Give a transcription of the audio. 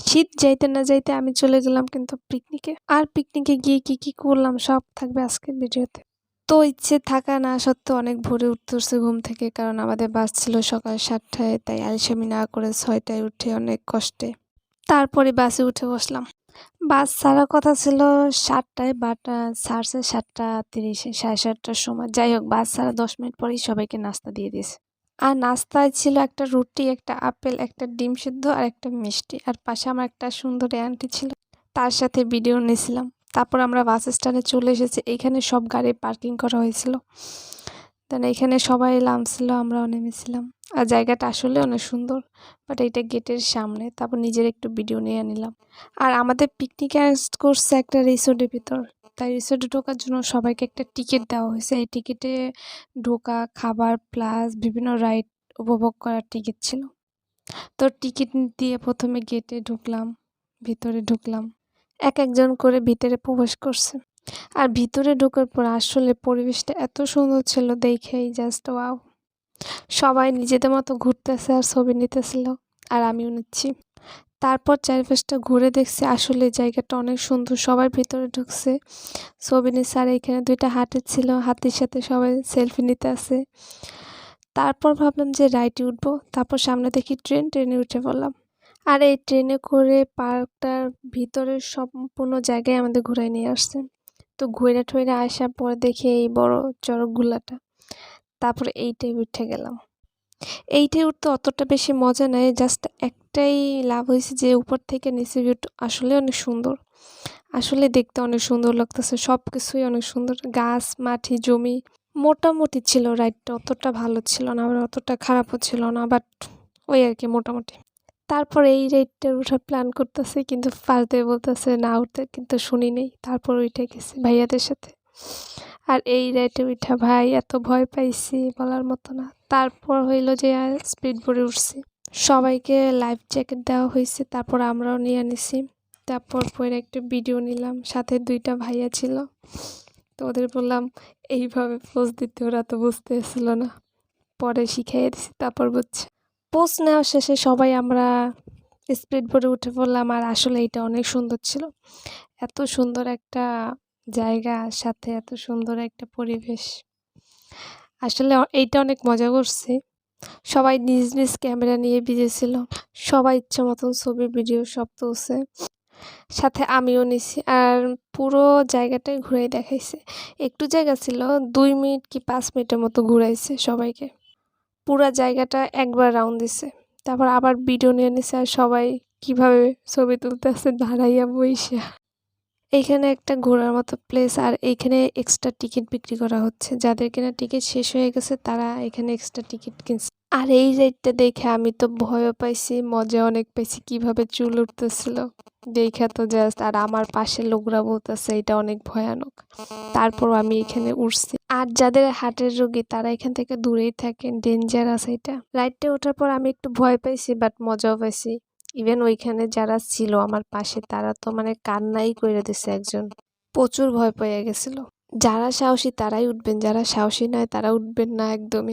শীত যাইতে না যাইতে আমি চলে গেলাম কিন্তু পিকনিকে। আর পিকনিকে গিয়ে কি কি করলাম সব থাকবে আজকের ভিডিওতে। তো ইচ্ছে থাকা না সত্ত্বেও অনেক ভোরে উঠতে হচ্ছে ঘুম থেকে, কারণ আমাদের বাস ছিল সকাল 7টায়, তাই আলসেমি না করে 6টায় উঠে অনেক কষ্টে তারপরে বাসে উঠে বসলাম। বাস ছাড়ার কথা ছিল 7টায়, বাট ছাড়ছে 7টা 30-এ, 7:30টার সময়। যাই হোক, বাস ছাড়া 10 মিনিট পরেই সবাইকে নাস্তা দিয়ে দিয়েছে। আর নাস্তায় ছিল একটা রুটি, একটা আপেল, একটা ডিম সিদ্ধ আর একটা মিষ্টি। আর পাশে আমার একটা সুন্দরী আন্টি ছিল, তার সাথে ভিডিও নিয়েছিলাম। তারপর আমরা বাস স্ট্যান্ডে চলে এসেছি। এইখানে সব গাড়ি পার্কিং করা হয়েছিল, দেন এখানে সবাই নামছিল, আমরাও নেমেছিলাম। আর জায়গাটা আসলে অনেক সুন্দর, বাট এইটা গেটের সামনে। তারপর নিজের একটু ভিডিও নিয়ে নিলাম। আর আমাদের পিকনিক অ্যারেঞ্জ করছে একটা রিসোর্টের ভিতর, তাই রিসোর্টে ঢোকার জন্য সবাইকে একটা টিকিট দেওয়া হয়েছে। এই টিকিটে ঢোকা, খাবার প্লাস বিভিন্ন রাইড উপভোগ করার টিকিট ছিল। তো টিকিট দিয়ে প্রথমে গেটে ঢুকলাম, ভিতরে ঢুকলাম। একজন করে ভিতরে প্রবেশ করছে। আর ভিতরে ঢোকার পর আসলে পরিবেশটা এত সুন্দর ছিল, দেখেই জাস্ট ওয়াও। সবাই নিজেদের মতো ঘুরতেছে আর ছবি নিতেছিল, আর আমিও নিচ্ছি। তারপর চারপাশটা ঘুরে দেখছি, আসলে জায়গাটা অনেক সুন্দর। সবাই ভিতরে ঢুকছে, ছবি নিচ্ছে। আর এখানে 2টা হাতি ছিল, হাতির সাথে সবাই সেলফি নিতে আছে। তারপর ভাবলাম যে রাইডে উঠবো। তারপর সামনে দেখি ট্রেনে উঠে পড়লাম। আর এই ট্রেনে করে পার্কটার ভিতরের সম্পূর্ণ জায়গায় আমাদের ঘুরাই নিয়ে আসছে। তো ঘুরে ঠুরে আসার পর দেখি এই বড় চড়কগুলাটা। তারপরে এইটাই উঠে গেলাম। এইটাই উঠতে অতটা বেশি মজা নেই, জাস্ট একটাই লাভ হয়েছে যে উপর থেকে নিচে ভিউ আসলে অনেক সুন্দর। আসলে দেখতে অনেক সুন্দর লাগতেছে, সব কিছুই অনেক সুন্দর। গাছ, মাটি, জমি মোটামুটি ছিল। রাইডটা অতটা ভালো ছিল না, আবার অতটা খারাপও ছিল না, বাট ওই আর কি মোটামুটি। তারপর এই রাইডটার ওঠার প্ল্যান করতেছে, কিন্তু ফার্স্ট ডে বলতেছে না উঠতে, কিন্তু শুনি নেই। তারপর উঠে গেছি ভাইয়াদের সাথে। আর এই রাইডে উঠা ভাই এত ভয় পাইছি বলার মতো না। তারপর হইল যে স্পিড বোর্ডে উঠছি, সবাইকে লাইফ জ্যাকেট দেওয়া হয়েছে, তারপর আমরাও নিয়ে নিছি। তারপর পরে একটা ভিডিও নিলাম, সাথে 2টা ভাইয়া ছিল। তো ওদের বললাম এইভাবে পোজ দিতে, ওরা তো বুঝতেছিল না, পরে শিখাইয়ে দিছি, তারপর বুঝছে। পোজ নেওয়া শেষে সবাই আমরা স্পিড বোর্ডে উঠে পড়লাম। আর আসলে এটা অনেক সুন্দর ছিল, এত সুন্দর একটা জায়গা, সাথে এত সুন্দর একটা পরিবেশ। আসলে এইটা অনেক মজা করছি। সবাই নিজ নিজ ক্যামেরা নিয়ে ভিজেছিল, সবাই ইচ্ছা মতন ছবি ভিডিও সব তুলছে, সাথে আমিও নিছি। আর পুরো জায়গাটাই ঘুরাই দেখাইছে। একটু জায়গা ছিল, 2 মিনিট কি 5 মিনিটের মতো ঘুরাইছে সবাইকে। পুরো জায়গাটা একবার রাউন্ড দিছে, তারপর আবার ভিডিও নিয়ে নিছে। আর সবাই কিভাবে ছবি তুলতেছে দাঁড়াইয়া বইসা। এইখানে একটা ঘোরার মতো প্লেস, আর এইখানে এক্সট্রা টিকিট বিক্রি করা হচ্ছে। যাদের কিনা টিকিট শেষ হয়ে গেছে তারা এখানে এক্সট্রা টিকিট কিনছে। আর এই রাইডটা দেখে আমি তো ভয়ও পাইছি, মজা অনেক পাইছি। কিভাবে চুল উঠতেছিল দেখা তো জাস্ট। আর আমার পাশে লোকরা বলতেছে এটা অনেক ভয়ানক, তারপর আমি এখানে উঠছি। আর যাদের হার্টের রোগী তারা এখান থেকে দূরেই থাকেন, ডেঞ্জারাস এটা। রাইডটা ওঠার পর আমি একটু ভয় পাইছি, বাট মজাও পাইছি। ইভেন ওইখানে যারা ছিল আমার পাশে তারা তো মানে কান্নাই করে দিছে একজন, প্রচুর ভয় পেয়ে গেছিল। যারা সাহসী তারাই উঠবেন, যারা সাহসী নয় তারা উঠবেন না একদমই।